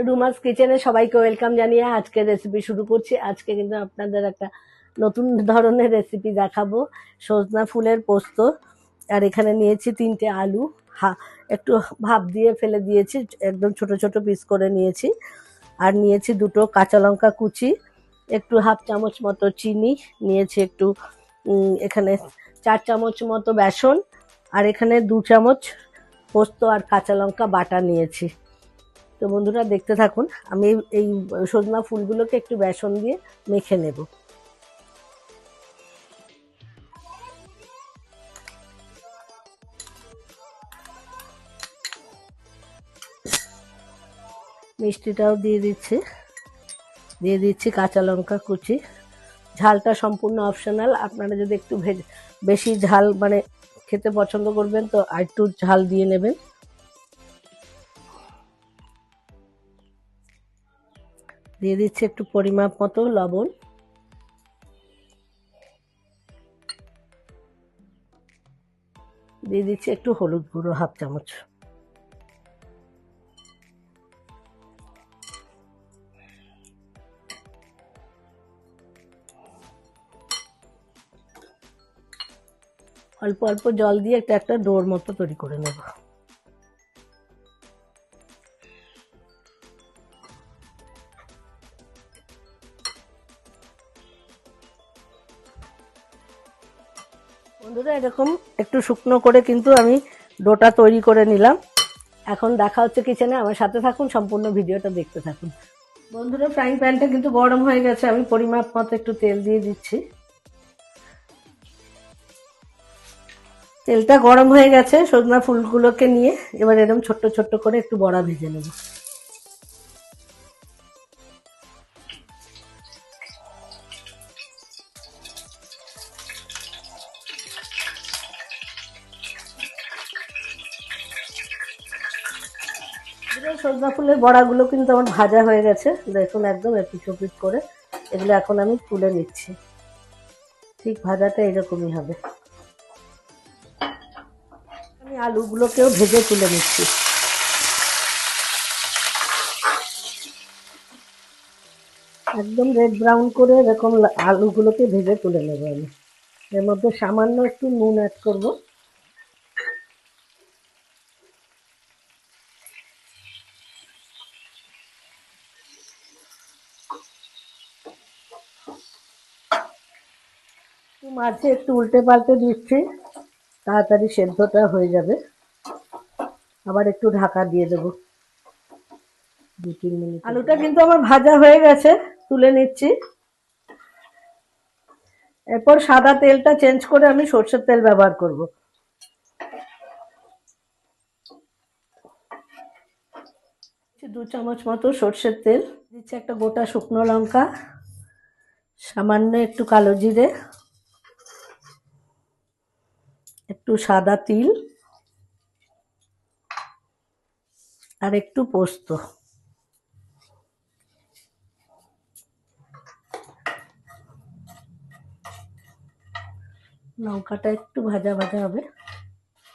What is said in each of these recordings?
রুমাস কিচেনে সবাইকে ওয়েলকাম জানিয়ে আজকে রেসিপি শুরু করছি। আজকে কিন্তু আপনাদের একটা নতুন ধরনের রেসিপি দেখাবো, সজনা ফুলের পোস্ত। আর এখানে নিয়েছি 3টে আলু, একটু ভাপ দিয়ে ফেলে দিয়েছি, একদম ছোট ছোট পিস করে নিয়েছি। আর নিয়েছি 2টো কাঁচা লঙ্কা কুচি, একটু হাফ চামচ মতো চিনি নিয়েছি, একটু এখানে 4 চামচ মতো বেসন, আর এখানে 2 চামচ পোস্ত আর কাঁচা লঙ্কা বাটা নিয়েছি। তো বন্ধুরা দেখতে থাকুন, আমি এই সজনা ফুলগুলোকে একটু বেসন দিয়ে মেখে নেব। মিষ্টিটাও দিয়ে দিচ্ছি কাঁচা লঙ্কা কুচি। ঝালটা সম্পূর্ণ অপশনাল, আপনারা যদি একটু বেশি ঝাল মানে খেতে পছন্দ করবেন তো আর একটু ঝাল দিয়ে নেবেন। দিয়ে দিচ্ছি একটু পরিমাপ মতো লবণ, দিয়ে দিচ্ছি একটু হলুদ গুঁড়ো হাফ চামচ। অল্প অল্প জল দিয়ে একটা ডোর মতো তৈরি করে নেব। বন্ধুরা এরকম একটু শুকনো করে কিন্তু আমি ডোটা তৈরি করে নিলাম। এখন দেখা হচ্ছে কিচেনে, আমার সাথে থাকুন, সম্পূর্ণ ভিডিওটা দেখতে থাকুন। বন্ধুরা ফ্রাইং প্যানটা কিন্তু গরম হয়ে গেছে, আমি পরিমাপ মতো একটু তেল দিয়ে দিচ্ছি। তেলটা গরম হয়ে গেছে, সজনা ফুলগুলোকে নিয়ে এবার এরকম ছোট্ট ছোট্ট করে একটু বড়া ভেজে নেব। সজনা ফুলের বড়াগুলো কিন্তু আমার ভাজা হয়ে গেছে, দেখুন একদম এপিট ওপিট করে। এগুলো এখন আমি তুলে নিচ্ছি, ঠিক ভাজাটা এরকমই হবে। আমি আলুগুলোকেও ভেজে তুলে নিচ্ছি। একদম রেড ব্রাউন করে এরকম আলুগুলোকে ভেজে তুলে নেব আমি। এর মধ্যে সামান্য একটু নুন অ্যাড করব। মাঝে একটু উল্টে পাল্টে দিচ্ছি, তাড়াতাড়ি সেদ্ধটা হয়ে যাবে। আবার একটু ঢাকা দিয়ে দেব 2-3 মিনিট। আলুটা কিন্তু আমার ভাজা হয়ে গেছে, তুলে নিচ্ছি। এরপর সাদা তেলটা চেঞ্জ করে আমি সরষের তেল ব্যবহার করব। 2 চামচ মতো সরষের তেল দিচ্ছি, একটা গোটা শুকনো লঙ্কা, সামান্য একটু কালো জিরে, একটু সাদা তিল, আর একটু পোস্ত। লঙ্কাটা একটু ভাজা ভাজা হবে।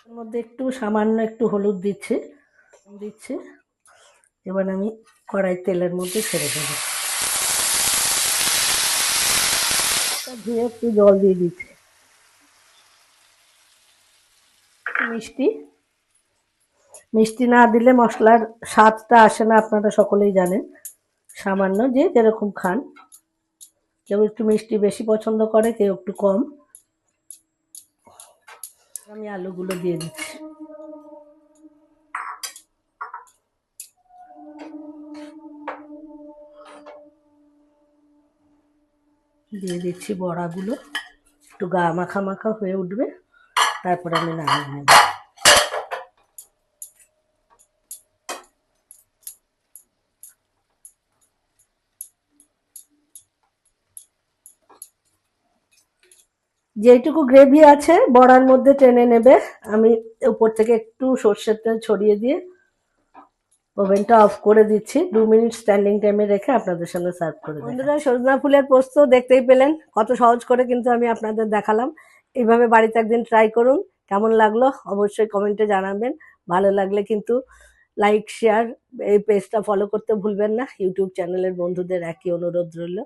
এর মধ্যে একটু সামান্য একটু হলুদ দিচ্ছি। এবার আমি কড়াই তেলের মধ্যে ছেড়ে দেব, ধুয়ে একটু জল দিয়ে দিচ্ছি। মিষ্টি না দিলে মশলার স্বাদটা আসে না, আপনারা সকলেই জানেন। সামান্য, যে যেরকম খান, কেউ একটু মিষ্টি বেশি পছন্দ করে, কেউ একটু কম। আমি আলুগুলো দিয়ে দিচ্ছি। দিয়ে দিচ্ছি বড়াগুলো, একটু গা মাখা মাখা হয়ে উঠবে, তারপরে আমি নামিয়ে নেব। যেটুকু গ্রেভি আছে বড়ার মধ্যে টেনে নেবে। আমি উপর থেকে একটু সর্ষের তেল ছড়িয়ে দিয়ে ওভেনটা অফ করে দিচ্ছি। 2 মিনিট স্ট্যান্ডিং টাইমে রেখে আপনাদের সামনে সার্ভ করে দেব। বন্ধুরা সজনা ফুলের পোস্ত দেখতেই পেলেন, কত সহজ করে কিন্তু আমি আপনাদের দেখালাম। এইভাবে বাড়িতে একদিন ট্রাই করুন, কেমন লাগলো অবশ্যই কমেন্টে জানাবেন। ভালো লাগলে কিন্তু লাইক শেয়ার, এই পেজটা ফলো করতে ভুলবেন না। ইউটিউব চ্যানেলের বন্ধুদের একই অনুরোধ রইল,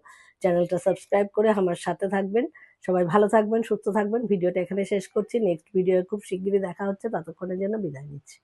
চ্যানেলটা সাবস্ক্রাইব করে আমার সাথে থাকবেন। সবাই ভালো থাকবেন, সুস্থ থাকবেন। ভিডিওটা এখানে শেষ করছি। নেক্সট ভিডিও খুব শিগগিরই দেখা হচ্ছে, ততক্ষণের জন্য বিদায় নিচ্ছি।